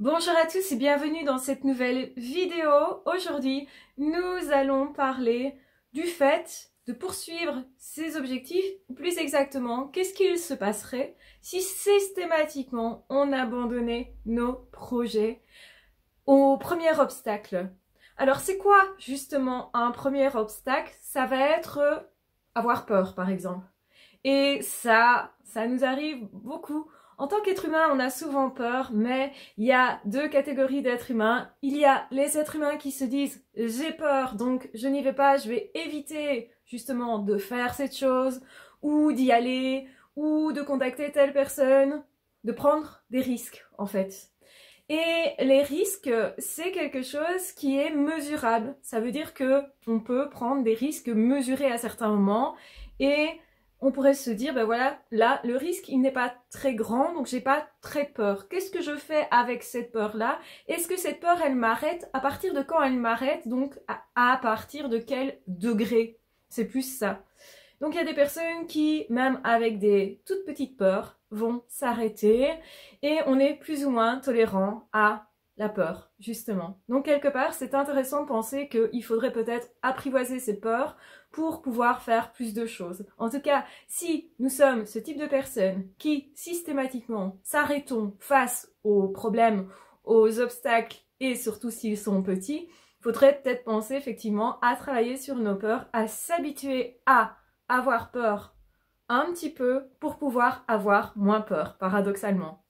Bonjour à tous et bienvenue dans cette nouvelle vidéo. Aujourd'hui, nous allons parler du fait de poursuivre ses objectifs, ou plus exactement, qu'est-ce qu'il se passerait si systématiquement on abandonnait nos projets au premier obstacle. Alors c'est quoi justement un premier obstacle? Ça va être avoir peur par exemple. Et ça nous arrive beaucoup. En tant qu'être humain, on a souvent peur, mais il y a deux catégories d'êtres humains. Il y a les êtres humains qui se disent « j'ai peur, donc je n'y vais pas, je vais éviter justement de faire cette chose, ou d'y aller, ou de contacter telle personne, de prendre des risques en fait ». Et les risques, c'est quelque chose qui est mesurable. Ça veut dire que on peut prendre des risques mesurés à certains moments et on pourrait se dire, ben voilà, là, le risque, il n'est pas très grand, donc j'ai pas très peur. Qu'est-ce que je fais avec cette peur-là? Est-ce que cette peur, elle m'arrête? À partir de quand elle m'arrête? Donc, à partir de quel degré? C'est plus ça. Donc, il y a des personnes qui, même avec des toutes petites peurs, vont s'arrêter et on est plus ou moins tolérant à la peur, justement. Donc, quelque part, c'est intéressant de penser qu'il faudrait peut-être apprivoiser ces peurs pour pouvoir faire plus de choses. En tout cas, si nous sommes ce type de personnes qui, systématiquement, s'arrêtons face aux problèmes, aux obstacles et surtout s'ils sont petits, il faudrait peut-être penser effectivement à travailler sur nos peurs, à s'habituer à avoir peur un petit peu pour pouvoir avoir moins peur, paradoxalement.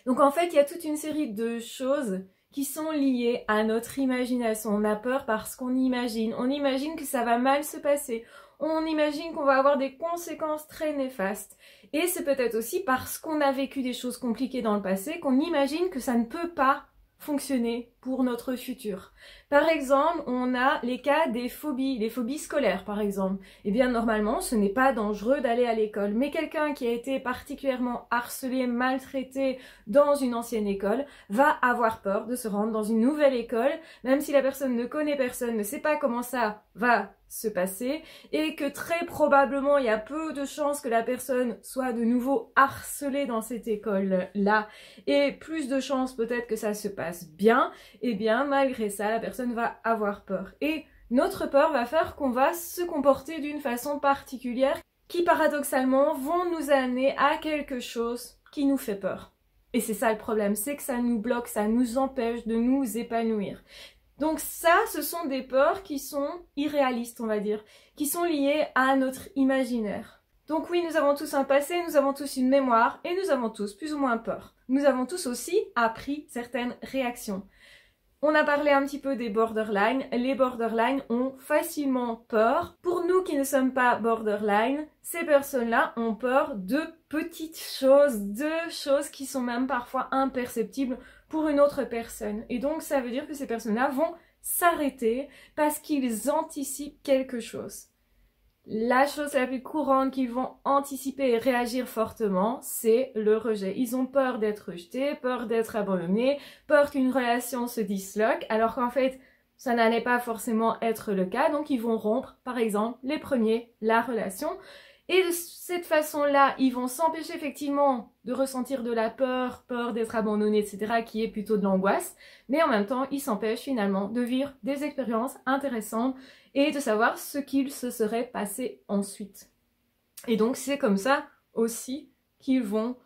Donc en fait, il y a toute une série de choses qui sont liées à notre imagination. On a peur parce qu'on imagine. On imagine que ça va mal se passer. On imagine qu'on va avoir des conséquences très néfastes. Et c'est peut-être aussi parce qu'on a vécu des choses compliquées dans le passé qu'on imagine que ça ne peut pas fonctionner pour notre futur. Par exemple, on a les cas des phobies, les phobies scolaires par exemple. Eh bien normalement, ce n'est pas dangereux d'aller à l'école, mais quelqu'un qui a été particulièrement harcelé, maltraité dans une ancienne école va avoir peur de se rendre dans une nouvelle école, même si la personne ne connaît personne, ne sait pas comment ça va se passer, et que très probablement il y a peu de chances que la personne soit de nouveau harcelée dans cette école-là, et plus de chances peut-être que ça se passe bien, et bien malgré ça la personne va avoir peur. Et notre peur va faire qu'on va se comporter d'une façon particulière qui paradoxalement vont nous amener à quelque chose qui nous fait peur. Et c'est ça le problème, c'est que ça nous bloque, ça nous empêche de nous épanouir. Donc ça, ce sont des peurs qui sont irréalistes, on va dire, qui sont liées à notre imaginaire. Donc oui, nous avons tous un passé, nous avons tous une mémoire, et nous avons tous plus ou moins peur. Nous avons tous aussi appris certaines réactions. On a parlé un petit peu des borderline. Les borderline ont facilement peur. Pour nous qui ne sommes pas borderline, ces personnes-là ont peur de petites choses, de choses qui sont même parfois imperceptibles pour une autre personne. Et donc ça veut dire que ces personnes-là vont s'arrêter parce qu'ils anticipent quelque chose. La chose la plus courante qu'ils vont anticiper et réagir fortement, c'est le rejet. Ils ont peur d'être rejetés, peur d'être abandonnés, peur qu'une relation se disloque, alors qu'en fait, ça n'allait pas forcément être le cas. Donc, ils vont rompre, par exemple, les premiers, la relation. Et de cette façon-là, ils vont s'empêcher effectivement de ressentir de la peur, peur d'être abandonnés, etc., qui est plutôt de l'angoisse. Mais en même temps, ils s'empêchent finalement de vivre des expériences intéressantes et de savoir ce qu'il se serait passé ensuite. Et donc, c'est comme ça aussi qu'ils vont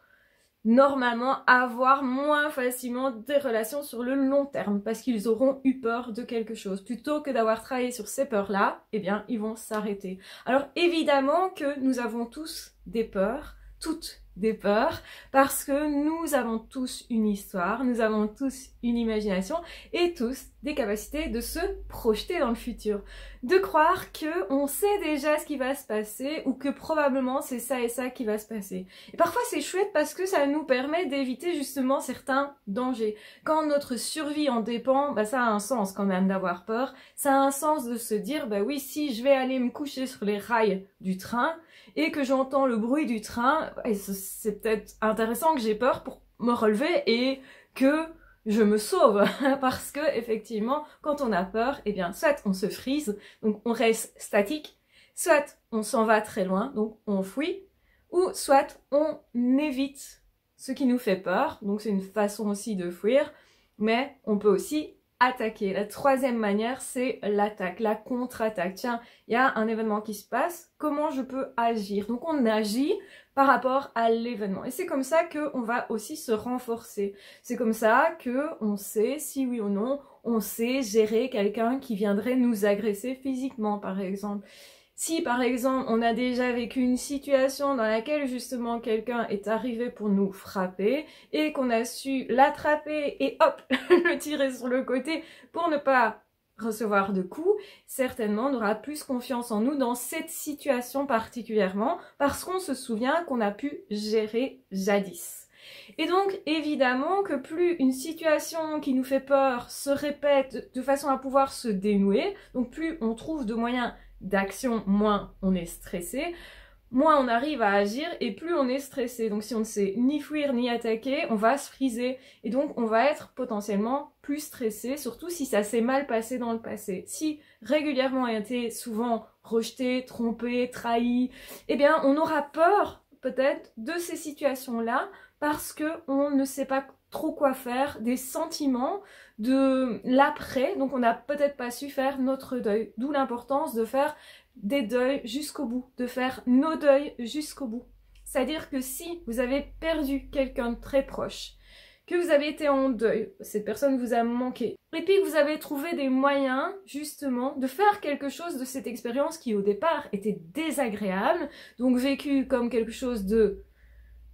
normalement avoir moins facilement des relations sur le long terme parce qu'ils auront eu peur de quelque chose. Plutôt que d'avoir travaillé sur ces peurs-là, eh bien, ils vont s'arrêter. Alors, évidemment que nous avons tous des peurs, toutes des peurs, parce que nous avons tous une histoire, nous avons tous une imagination et tous des capacités de se projeter dans le futur. De croire que on sait déjà ce qui va se passer ou que probablement c'est ça et ça qui va se passer. Et parfois c'est chouette parce que ça nous permet d'éviter justement certains dangers. Quand notre survie en dépend, bah ça a un sens quand même d'avoir peur. Ça a un sens de se dire, bah oui, si je vais aller me coucher sur les rails du train et que j'entends le bruit du train, c'est peut-être intéressant que j'ai peur pour me relever et que je me sauve parce que effectivement quand on a peur, eh bien soit on se frise, donc on reste statique, soit on s'en va très loin, donc on fuit, ou soit on évite ce qui nous fait peur, donc c'est une façon aussi de fuir, mais on peut aussi attaquer. La troisième manière, c'est l'attaque, la contre-attaque. Tiens, il y a un événement qui se passe, comment je peux agir? Donc on agit par rapport à l'événement. Et c'est comme ça qu'on va aussi se renforcer. C'est comme ça qu'on sait, si oui ou non, on sait gérer quelqu'un qui viendrait nous agresser physiquement, par exemple. Si, par exemple, on a déjà vécu une situation dans laquelle, justement, quelqu'un est arrivé pour nous frapper et qu'on a su l'attraper et hop, le tirer sur le côté pour ne pas recevoir de coups, certainement on aura plus confiance en nous dans cette situation particulièrement parce qu'on se souvient qu'on a pu gérer jadis. Et donc, évidemment, que plus une situation qui nous fait peur se répète de façon à pouvoir se dénouer, donc plus on trouve de moyens d'action, moins on est stressé, moins on arrive à agir et plus on est stressé. Donc si on ne sait ni fuir ni attaquer, on va se friser et donc on va être potentiellement plus stressé, surtout si ça s'est mal passé dans le passé. Si régulièrement on a été souvent rejeté, trompé, trahi, eh bien on aura peur peut-être de ces situations-là parce qu'on ne sait pas trop quoi faire, des sentiments de l'après, donc on n'a peut-être pas su faire notre deuil, d'où l'importance de faire des deuils jusqu'au bout, de faire nos deuils jusqu'au bout. C'est-à-dire que si vous avez perdu quelqu'un de très proche, que vous avez été en deuil, cette personne vous a manqué, et puis que vous avez trouvé des moyens justement de faire quelque chose de cette expérience qui au départ était désagréable, donc vécue comme quelque chose de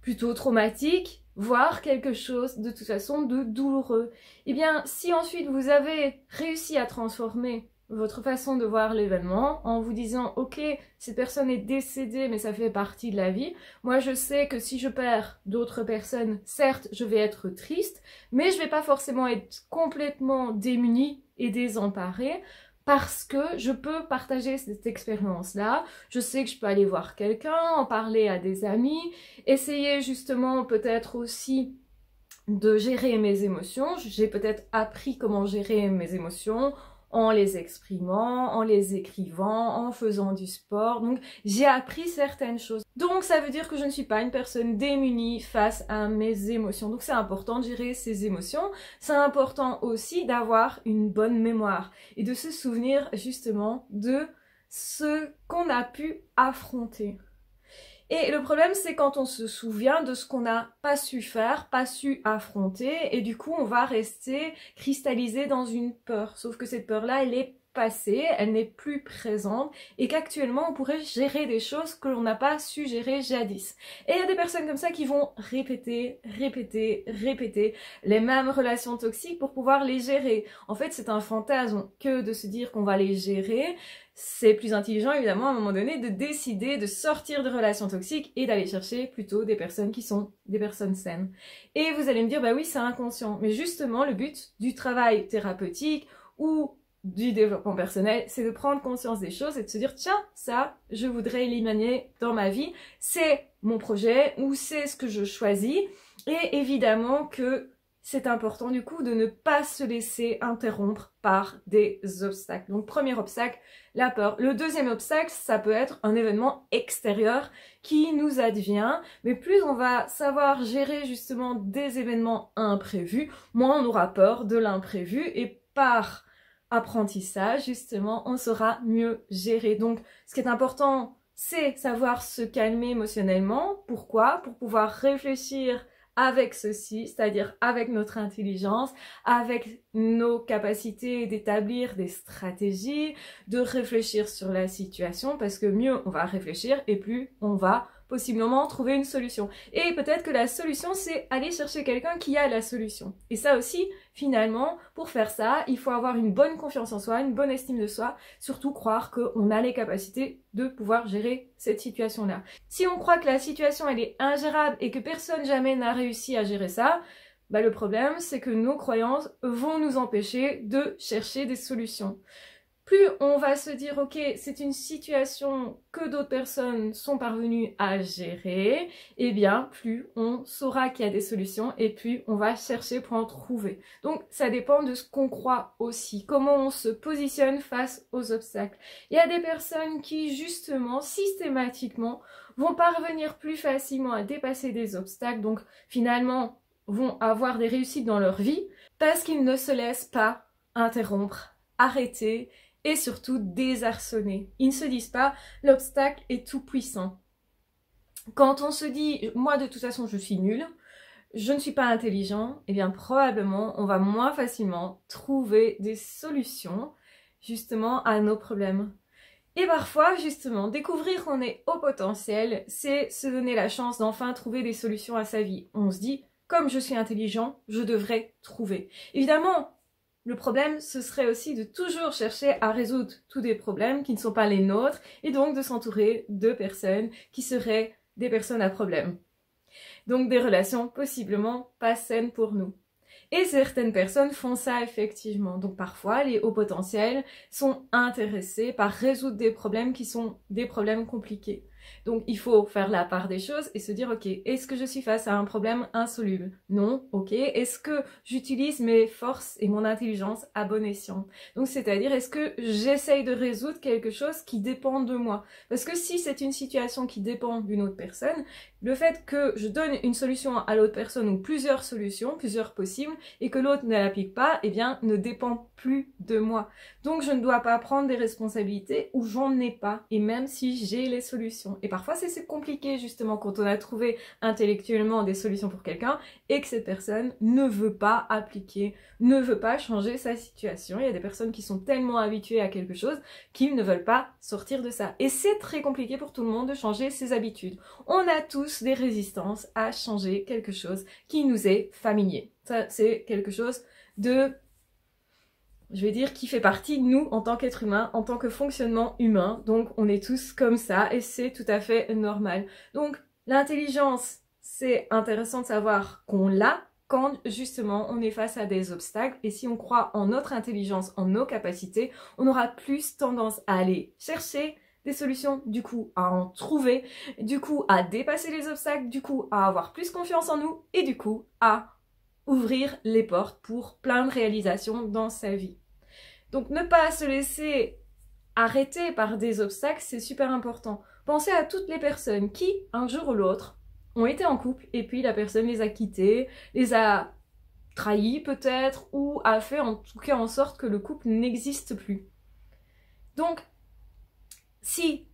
plutôt traumatique, voire quelque chose de toute façon de douloureux. Eh bien, si ensuite vous avez réussi à transformer votre façon de voir l'événement en vous disant « Ok, cette personne est décédée, mais ça fait partie de la vie. Moi, je sais que si je perds d'autres personnes, certes, je vais être triste, mais je vais pas forcément être complètement démunie et désemparée. » Parce que je peux partager cette expérience-là, je sais que je peux aller voir quelqu'un, en parler à des amis, essayer justement peut-être aussi de gérer mes émotions. J'ai peut-être appris comment gérer mes émotions en les exprimant, en les écrivant, en faisant du sport. Donc j'ai appris certaines choses. Donc ça veut dire que je ne suis pas une personne démunie face à mes émotions. Donc c'est important de gérer ses émotions. C'est important aussi d'avoir une bonne mémoire et de se souvenir justement de ce qu'on a pu affronter. Et le problème, c'est quand on se souvient de ce qu'on n'a pas su faire, pas su affronter, et du coup, on va rester cristallisé dans une peur. Sauf que cette peur-là, elle est passée, elle n'est plus présente, et qu'actuellement, on pourrait gérer des choses que l'on n'a pas su gérer jadis. Et il y a des personnes comme ça qui vont répéter les mêmes relations toxiques pour pouvoir les gérer. En fait, c'est un fantasme que de se dire qu'on va les gérer. C'est plus intelligent, évidemment, à un moment donné, de décider de sortir de relations toxiques et d'aller chercher plutôt des personnes qui sont des personnes saines. Et vous allez me dire, bah oui, c'est inconscient. Mais justement, le but du travail thérapeutique ou du développement personnel, c'est de prendre conscience des choses et de se dire, tiens, ça, je voudrais l'éliminer dans ma vie. C'est mon projet ou c'est ce que je choisis. Et évidemment que c'est important du coup de ne pas se laisser interrompre par des obstacles. Donc premier obstacle, la peur. Le deuxième obstacle, ça peut être un événement extérieur qui nous advient, mais plus on va savoir gérer justement des événements imprévus, moins on aura peur de l'imprévu et par apprentissage justement on saura mieux gérer. Donc ce qui est important, c'est savoir se calmer émotionnellement. Pourquoi? Pour pouvoir réfléchir avec ceci, c'est-à-dire avec notre intelligence, avec nos capacités d'établir des stratégies, de réfléchir sur la situation, parce que mieux on va réfléchir et plus on va possiblement trouver une solution. Et peut-être que la solution, c'est aller chercher quelqu'un qui a la solution. Et ça aussi, finalement, pour faire ça, il faut avoir une bonne confiance en soi, une bonne estime de soi, surtout croire qu'on a les capacités de pouvoir gérer cette situation-là. Si on croit que la situation, elle est ingérable et que personne jamais n'a réussi à gérer ça, bah le problème, c'est que nos croyances vont nous empêcher de chercher des solutions. plus on va se dire, ok, c'est une situation que d'autres personnes sont parvenues à gérer, et bien plus on saura qu'il y a des solutions et plus on va chercher pour en trouver. Donc ça dépend de ce qu'on croit aussi, comment on se positionne face aux obstacles. Il y a des personnes qui justement, systématiquement, vont parvenir plus facilement à dépasser des obstacles, donc finalement vont avoir des réussites dans leur vie, parce qu'ils ne se laissent pas interrompre, arrêter, et surtout désarçonner. Ils ne se disent pas l'obstacle est tout puissant. Quand on se dit moi de toute façon je suis nul, je ne suis pas intelligent, eh bien probablement on va moins facilement trouver des solutions justement à nos problèmes. Et parfois justement découvrir qu'on est au potentiel, c'est se donner la chance d'enfin trouver des solutions à sa vie. On se dit comme je suis intelligent, je devrais trouver. Évidemment, le problème, ce serait aussi de toujours chercher à résoudre tous des problèmes qui ne sont pas les nôtres et donc de s'entourer de personnes qui seraient des personnes à problème. Donc des relations possiblement pas saines pour nous. Et certaines personnes font ça effectivement. Donc parfois, les hauts potentiels sont intéressés par résoudre des problèmes qui sont des problèmes compliqués. Donc il faut faire la part des choses et se dire ok, est-ce que je suis face à un problème insoluble? Non, ok. Est-ce que j'utilise mes forces et mon intelligence à bon escient? Donc c'est-à-dire est-ce que j'essaye de résoudre quelque chose qui dépend de moi? Parce que si c'est une situation qui dépend d'une autre personne, le fait que je donne une solution à l'autre personne ou plusieurs solutions, plusieurs possibles, et que l'autre ne l'applique pas, eh bien ne dépend plus de moi. Donc je ne dois pas prendre des responsabilités où j'en ai pas, et même si j'ai les solutions. Et parfois c'est compliqué justement quand on a trouvé intellectuellement des solutions pour quelqu'un et que cette personne ne veut pas appliquer, ne veut pas changer sa situation. Il y a des personnes qui sont tellement habituées à quelque chose qu'ils ne veulent pas sortir de ça. Et c'est très compliqué pour tout le monde de changer ses habitudes. On a tous des résistances à changer quelque chose qui nous est familier. Ça, c'est quelque chose de, je vais dire, qui fait partie de nous en tant qu'être humain, en tant que fonctionnement humain. Donc on est tous comme ça et c'est tout à fait normal. Donc l'intelligence, c'est intéressant de savoir qu'on l'a quand justement on est face à des obstacles. Et si on croit en notre intelligence, en nos capacités, on aura plus tendance à aller chercher des solutions, du coup à en trouver, du coup à dépasser les obstacles, du coup à avoir plus confiance en nous et du coup à ouvrir les portes pour plein de réalisations dans sa vie. Donc ne pas se laisser arrêter par des obstacles, c'est super important. Pensez à toutes les personnes qui, un jour ou l'autre, ont été en couple et puis la personne les a quittés, les a trahis peut-être, ou a fait en tout cas en sorte que le couple n'existe plus. Donc, si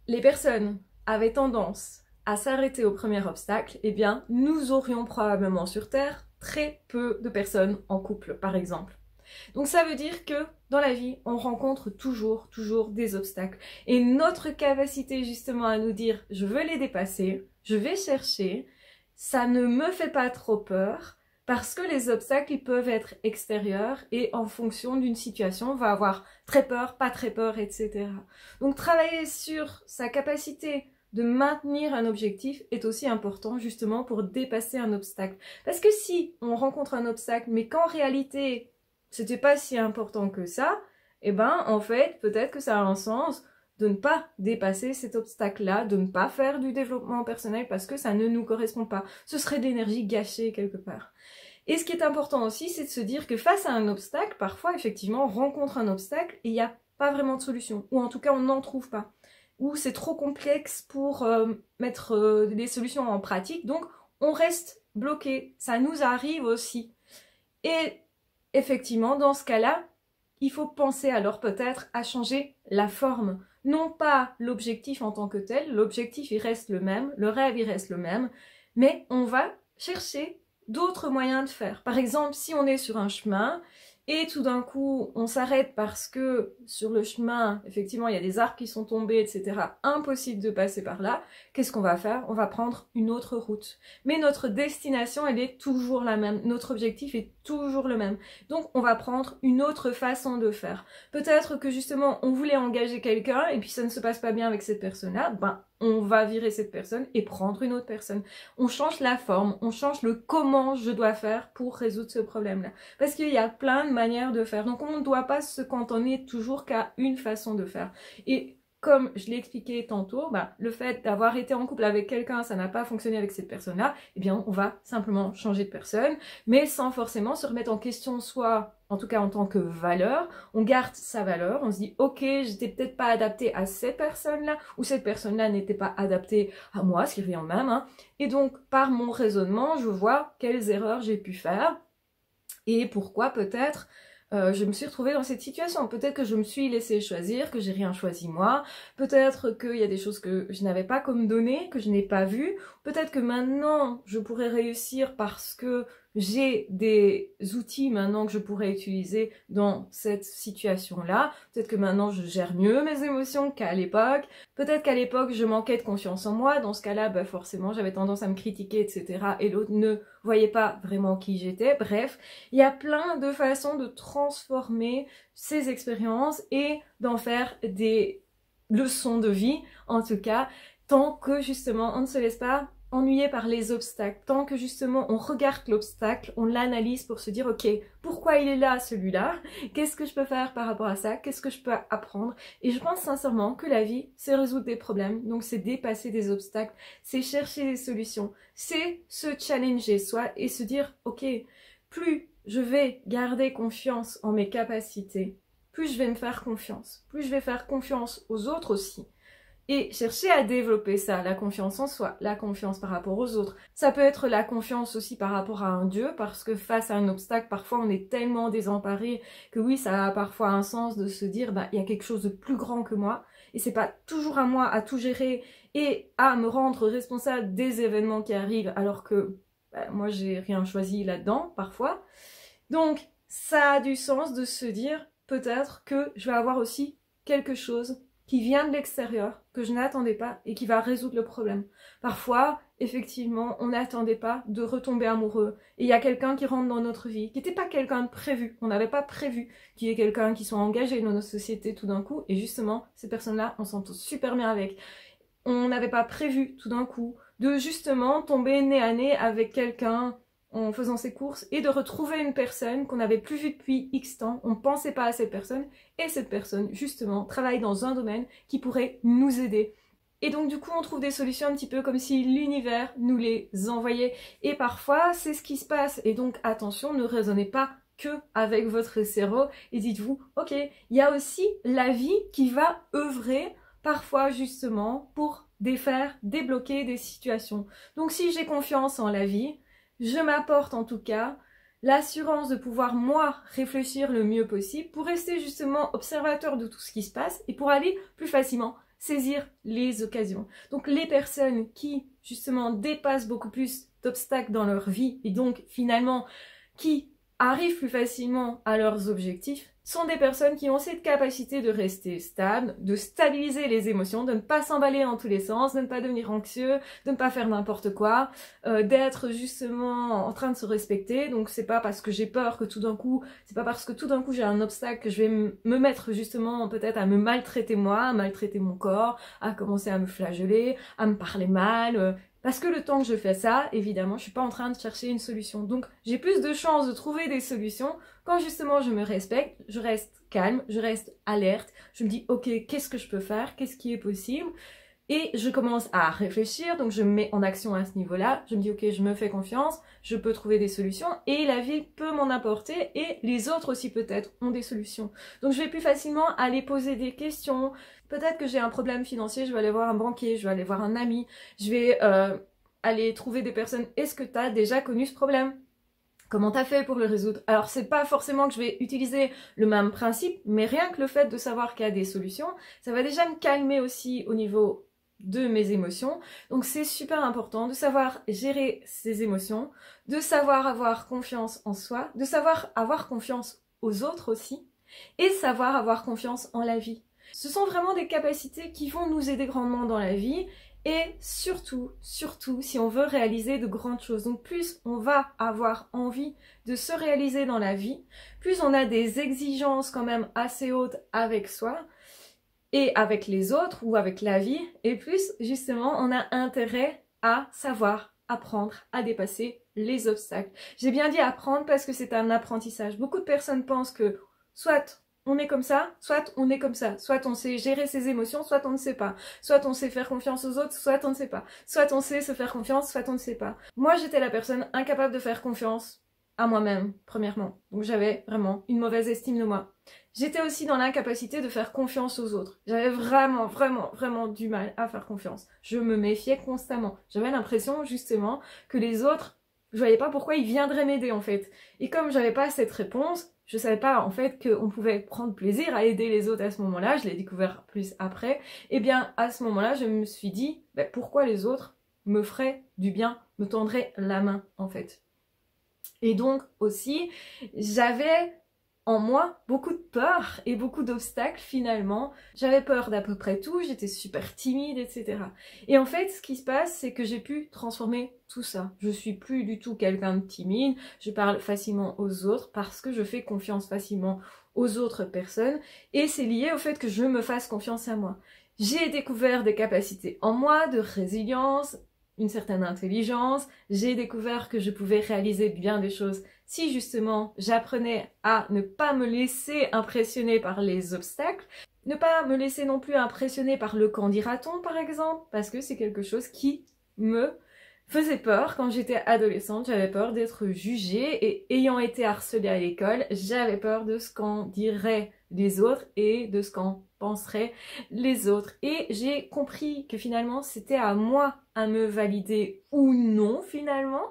les personnes avaient tendance à s'arrêter au premier obstacle, eh bien, nous aurions probablement sur Terre très peu de personnes en couple, par exemple. Donc ça veut dire que dans la vie, on rencontre toujours des obstacles. Et notre capacité justement à nous dire « je veux les dépasser, je vais chercher », ça ne me fait pas trop peur parce que les obstacles, ils peuvent être extérieurs et en fonction d'une situation, on va avoir très peur, pas très peur, etc. Donc travailler sur sa capacité de maintenir un objectif est aussi important justement pour dépasser un obstacle. Parce que si on rencontre un obstacle, mais qu'en réalité, c'était pas si important que ça, eh ben en fait, peut-être que ça a un sens de ne pas dépasser cet obstacle-là, de ne pas faire du développement personnel parce que ça ne nous correspond pas. Ce serait de l'énergie gâchée quelque part. Et ce qui est important aussi, c'est de se dire que face à un obstacle, parfois effectivement, on rencontre un obstacle et il n'y a pas vraiment de solution. Ou en tout cas, on n'en trouve pas. Ou c'est trop complexe pour mettre des solutions en pratique. Donc, on reste bloqué. Ça nous arrive aussi. Et effectivement, dans ce cas-là, il faut penser alors peut-être à changer la forme. Non pas l'objectif en tant que tel, l'objectif il reste le même, le rêve il reste le même, mais on va chercher d'autres moyens de faire. Par exemple, si on est sur un chemin et tout d'un coup on s'arrête parce que sur le chemin, effectivement il y a des arbres qui sont tombés, etc. Impossible de passer par là, qu'est-ce qu'on va faire? On va prendre une autre route. Mais notre destination, elle est toujours la même, notre objectif est toujours le même. Donc on va prendre une autre façon de faire. Peut-être que justement on voulait engager quelqu'un et puis ça ne se passe pas bien avec cette personne-là, ben on va virer cette personne et prendre une autre personne. On change la forme, on change le comment je dois faire pour résoudre ce problème-là. Parce qu'il y a plein de manières de faire. Donc on ne doit pas se cantonner toujours qu'à une façon de faire. Et comme je l'ai expliqué tantôt, le fait d'avoir été en couple avec quelqu'un, ça n'a pas fonctionné avec cette personne-là, eh bien on va simplement changer de personne, mais sans forcément se remettre en question, soit en tout cas en tant que valeur, on garde sa valeur, on se dit ok, j'étais peut-être pas adaptée à cette personne-là, ou cette personne-là n'était pas adaptée à moi, ce qui revient au même, hein. Et donc par mon raisonnement, je vois quelles erreurs j'ai pu faire, et pourquoi peut-être je me suis retrouvée dans cette situation. Peut-être que je me suis laissée choisir, que j'ai rien choisi moi. Peut-être qu'il y a des choses que je n'avais pas comme données, que je n'ai pas vues. Peut-être que maintenant, je pourrais réussir parce que j'ai des outils maintenant que je pourrais utiliser dans cette situation-là. Peut-être que maintenant, je gère mieux mes émotions qu'à l'époque. Peut-être qu'à l'époque, je manquais de confiance en moi. Dans ce cas-là, forcément, j'avais tendance à me critiquer, etc. Et l'autre ne voyait pas vraiment qui j'étais. Bref, il y a plein de façons de transformer ces expériences et d'en faire des leçons de vie, en tout cas, tant que justement on ne se laisse pas ennuyer par les obstacles, tant que justement on regarde l'obstacle, on l'analyse pour se dire ok, pourquoi il est là celui-là, qu'est-ce que je peux faire par rapport à ça, qu'est-ce que je peux apprendre. Et je pense sincèrement que la vie, c'est résoudre des problèmes, donc c'est dépasser des obstacles, c'est chercher des solutions, c'est se challenger soi et se dire ok, plus je vais garder confiance en mes capacités, plus je vais me faire confiance, plus je vais faire confiance aux autres aussi. Et chercher à développer ça, la confiance en soi, la confiance par rapport aux autres. Ça peut être la confiance aussi par rapport à un Dieu, parce que face à un obstacle, parfois on est tellement désemparé que oui, ça a parfois un sens de se dire, il y a quelque chose de plus grand que moi, et c'est pas toujours à moi à tout gérer et à me rendre responsable des événements qui arrivent, alors que moi j'ai rien choisi là-dedans, parfois. Donc, ça a du sens de se dire, peut-être que je vais avoir aussi quelque chose qui vient de l'extérieur, que je n'attendais pas et qui va résoudre le problème. Parfois, effectivement, on n'attendait pas de retomber amoureux. Et il y a quelqu'un qui rentre dans notre vie, qui n'était pas quelqu'un de prévu. On n'avait pas prévu qu'il y ait quelqu'un qui soit engagé dans notre société tout d'un coup. Et justement, ces personnes-là, on s'entend super bien avec. On n'avait pas prévu tout d'un coup de justement tomber nez à nez avec quelqu'un en faisant ses courses et de retrouver une personne qu'on n'avait plus vue depuis X temps, on ne pensait pas à cette personne et cette personne justement travaille dans un domaine qui pourrait nous aider. Et donc du coup on trouve des solutions un petit peu comme si l'univers nous les envoyait et parfois c'est ce qui se passe et donc attention, ne raisonnez pas que avec votre cerveau et dites-vous ok, il y a aussi la vie qui va œuvrer parfois justement pour défaire, débloquer des situations. Donc si j'ai confiance en la vie, je m'apporte en tout cas l'assurance de pouvoir moi réfléchir le mieux possible pour rester justement observateur de tout ce qui se passe et pour aller plus facilement saisir les occasions. Donc les personnes qui justement dépassent beaucoup plus d'obstacles dans leur vie et donc finalement qui arrivent plus facilement à leurs objectifs sont des personnes qui ont cette capacité de rester stable, de stabiliser les émotions, de ne pas s'emballer dans tous les sens, de ne pas devenir anxieux, de ne pas faire n'importe quoi, d'être justement en train de se respecter. Donc c'est pas parce que j'ai peur que tout d'un coup, c'est pas parce que tout d'un coup j'ai un obstacle que je vais me mettre justement peut-être à me maltraiter moi, à maltraiter mon corps, à commencer à me flageller, à me parler mal. Parce que le temps que je fais ça, évidemment, je suis pas en train de chercher une solution. Donc, j'ai plus de chances de trouver des solutions quand justement je me respecte, je reste calme, je reste alerte, je me dis ok, qu'est-ce que je peux faire, qu'est-ce qui est possible et je commence à réfléchir, donc je me mets en action à ce niveau-là, je me dis ok, je me fais confiance, je peux trouver des solutions et la vie peut m'en apporter et les autres aussi peut-être ont des solutions. Donc je vais plus facilement aller poser des questions, peut-être que j'ai un problème financier, je vais aller voir un banquier, je vais aller voir un ami, je vais aller trouver des personnes, est-ce que tu as déjà connu ce problème ? Comment t'as fait pour le résoudre? Alors c'est pas forcément que je vais utiliser le même principe, mais rien que le fait de savoir qu'il y a des solutions, ça va déjà me calmer aussi au niveau de mes émotions. Donc c'est super important de savoir gérer ses émotions, de savoir avoir confiance en soi, de savoir avoir confiance aux autres aussi, et savoir avoir confiance en la vie. Ce sont vraiment des capacités qui vont nous aider grandement dans la vie. Et surtout, si on veut réaliser de grandes choses. Donc plus on va avoir envie de se réaliser dans la vie, plus on a des exigences quand même assez hautes avec soi. et avec les autres ou avec la vie, et plus justement on a intérêt à savoir apprendre à dépasser les obstacles. J'ai bien dit apprendre parce que c'est un apprentissage. Beaucoup de personnes pensent que soit on est comme ça, soit on est comme ça. Soit on sait gérer ses émotions, soit on ne sait pas. Soit on sait faire confiance aux autres, soit on ne sait pas. Soit on sait se faire confiance, soit on ne sait pas. Moi, j'étais la personne incapable de faire confiance à moi-même, premièrement. Donc j'avais vraiment une mauvaise estime de moi. J'étais aussi dans l'incapacité de faire confiance aux autres. J'avais vraiment du mal à faire confiance. Je me méfiais constamment. J'avais l'impression, justement, que les autres, je voyais pas pourquoi ils viendraient m'aider, en fait. Et comme j'avais pas cette réponse, je savais pas, en fait, qu'on pouvait prendre plaisir à aider les autres à ce moment-là. Je l'ai découvert plus après. Et bien, à ce moment-là, je me suis dit, pourquoi les autres me feraient du bien, me tendraient la main, en fait. Et donc, aussi, j'avais en moi beaucoup de peur et beaucoup d'obstacles finalement. J'avais peur d'à peu près tout, j'étais super timide, etc. Et en fait, ce qui se passe, c'est que j'ai pu transformer tout ça. Je suis plus du tout quelqu'un de timide, je parle facilement aux autres parce que je fais confiance facilement aux autres personnes et c'est lié au fait que je me fasse confiance à moi. J'ai découvert des capacités en moi de résilience, une certaine intelligence, j'ai découvert que je pouvais réaliser bien des choses si justement j'apprenais à ne pas me laisser impressionner par les obstacles, ne pas me laisser non plus impressionner par le qu'en dira-t-on par exemple, parce que c'est quelque chose qui me faisait peur quand j'étais adolescente, j'avais peur d'être jugée et ayant été harcelée à l'école, j'avais peur de ce qu'en diraient les autres et de ce qu'en penseraient les autres. Et j'ai compris que finalement c'était à moi à me valider ou non finalement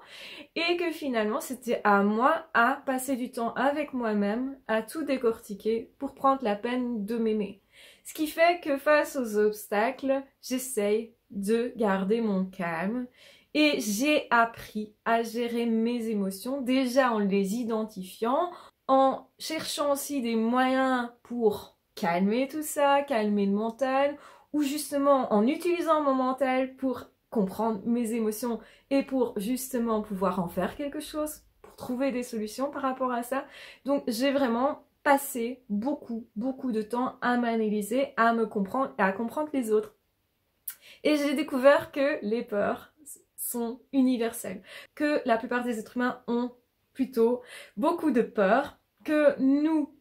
et que finalement c'était à moi à passer du temps avec moi-même, à tout décortiquer pour prendre la peine de m'aimer. Ce qui fait que face aux obstacles, j'essaye de garder mon calme. Et j'ai appris à gérer mes émotions, déjà en les identifiant, en cherchant aussi des moyens pour calmer tout ça, calmer le mental, ou justement en utilisant mon mental pour comprendre mes émotions et pour justement pouvoir en faire quelque chose, pour trouver des solutions par rapport à ça. Donc j'ai vraiment passé beaucoup de temps à m'analyser, à me comprendre et à comprendre les autres. Et j'ai découvert que les peurs sont universelles, que la plupart des êtres humains ont plutôt beaucoup de peur, que nous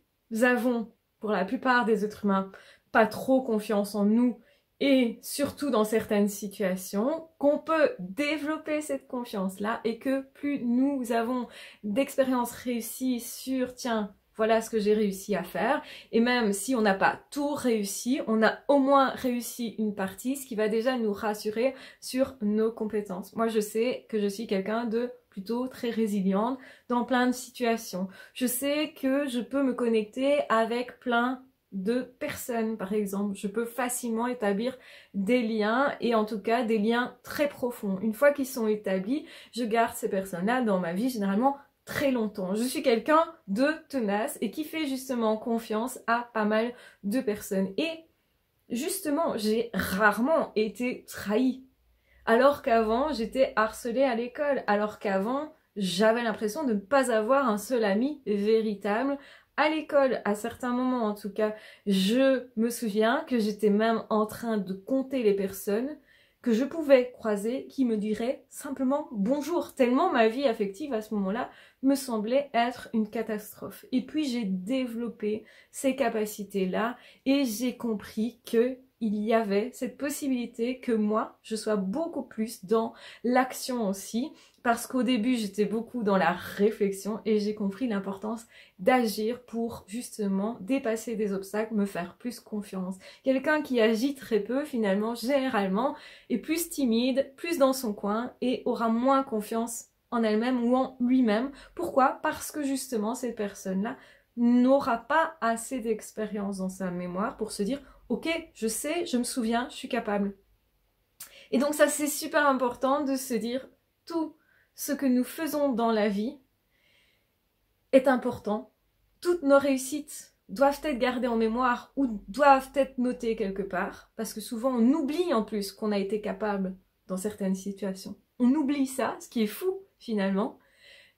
avons, pour la plupart des êtres humains, pas trop confiance en nous et surtout dans certaines situations, qu'on peut développer cette confiance-là et que plus nous avons d'expériences réussies sur, tiens, voilà ce que j'ai réussi à faire. Et même si on n'a pas tout réussi, on a au moins réussi une partie, ce qui va déjà nous rassurer sur nos compétences. Moi, je sais que je suis quelqu'un de plutôt très résiliente dans plein de situations. Je sais que je peux me connecter avec plein de personnes, par exemple. Je peux facilement établir des liens et en tout cas des liens très profonds. Une fois qu'ils sont établis, je garde ces personnes-là dans ma vie généralement très longtemps. Je suis quelqu'un de tenace et qui fait justement confiance à pas mal de personnes. Et justement, j'ai rarement été trahie. Alors qu'avant, j'étais harcelée à l'école. Alors qu'avant, j'avais l'impression de ne pas avoir un seul ami véritable à l'école. À certains moments, en tout cas, je me souviens que j'étais même en train de compter les personnes que je pouvais croiser qui me diraient simplement bonjour, tellement ma vie affective à ce moment-là me semblait être une catastrophe. Et puis j'ai développé ces capacités-là et j'ai compris que il y avait cette possibilité que moi, je sois beaucoup plus dans l'action aussi, parce qu'au début, j'étais beaucoup dans la réflexion et j'ai compris l'importance d'agir pour justement dépasser des obstacles, me faire plus confiance. Quelqu'un qui agit très peu, finalement, généralement, est plus timide, plus dans son coin et aura moins confiance en elle-même ou en lui-même. Pourquoi? Parce que justement, cette personne-là n'aura pas assez d'expérience dans sa mémoire pour se dire « Ok, je sais, je me souviens, je suis capable. » Et donc ça, c'est super important de se dire tout ce que nous faisons dans la vie est important. Toutes nos réussites doivent être gardées en mémoire ou doivent être notées quelque part. Parce que souvent, on oublie en plus qu'on a été capable dans certaines situations. On oublie ça, ce qui est fou finalement.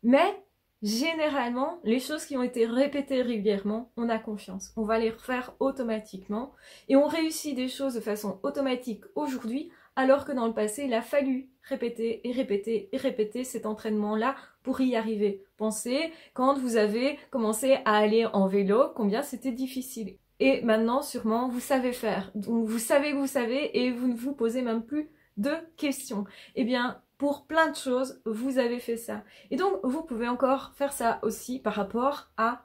Mais généralement, les choses qui ont été répétées régulièrement, on a confiance. On va les refaire automatiquement et on réussit des choses de façon automatique aujourd'hui, alors que dans le passé, il a fallu répéter et répéter et répéter cet entraînement-là pour y arriver. Pensez, quand vous avez commencé à aller en vélo, combien c'était difficile. Et maintenant, sûrement, vous savez faire. Donc, vous savez que vous savez et vous ne vous posez même plus de questions. Eh bien, pour plein de choses, vous avez fait ça. Et donc, vous pouvez encore faire ça aussi par rapport à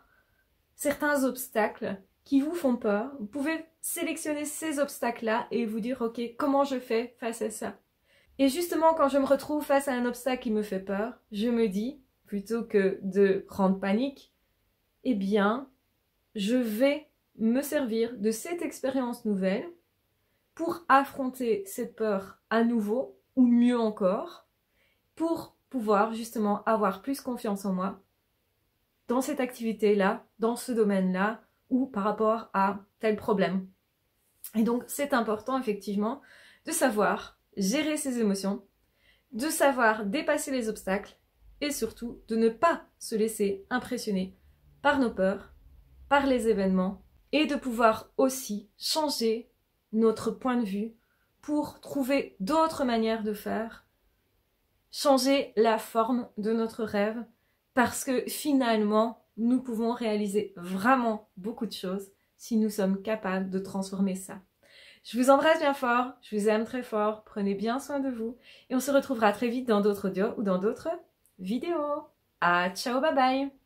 certains obstacles qui vous font peur. Vous pouvez sélectionner ces obstacles-là et vous dire, ok, comment je fais face à ça? Et justement, quand je me retrouve face à un obstacle qui me fait peur, je me dis, plutôt que de prendre panique, eh bien, je vais me servir de cette expérience nouvelle pour affronter cette peur à nouveau, ou mieux encore, pour pouvoir justement avoir plus confiance en moi dans cette activité-là, dans ce domaine-là, ou par rapport à tel problème. Et donc, c'est important, effectivement, de savoir gérer ses émotions, de savoir dépasser les obstacles, et surtout, de ne pas se laisser impressionner par nos peurs, par les événements, et de pouvoir aussi changer notre point de vue pour trouver d'autres manières de faire, changer la forme de notre rêve, parce que finalement, nous pouvons réaliser vraiment beaucoup de choses si nous sommes capables de transformer ça. Je vous embrasse bien fort, je vous aime très fort, prenez bien soin de vous et on se retrouvera très vite dans d'autres audios ou dans d'autres vidéos. Ah, ciao, bye bye!